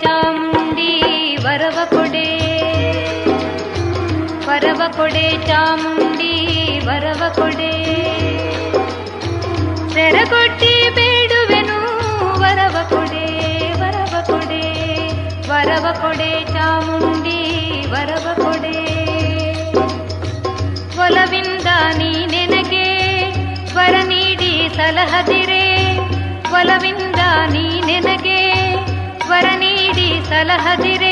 ಚಾಮುಂಡಿ ವರವ ಕೊಡೆ, ವರವ ಕೊಡೆ ಚಾಮುಂಡಿ ವರವ ಕೊಡೆ. ಸೆರಗೊಡ್ಡಿ ಬೇಡುವೆನು ವರವ ಕೊಡೆ, ವರವ ಕೊಡೆ, ವರವ ಕೊಡೆ ಚಾಮುಂಡಿ ವರವ ಕೊಡೆ. ಒಲವಿಂದ ನೀ ನೆನಗೆ ವರ ನೀಡಿ ಸಲಹದಿರೆ, ಒಲವಿಂದ ನೀ ನೆನಗೆ ವರ ನೀಡಿ ಸಲಹದಿರೆ.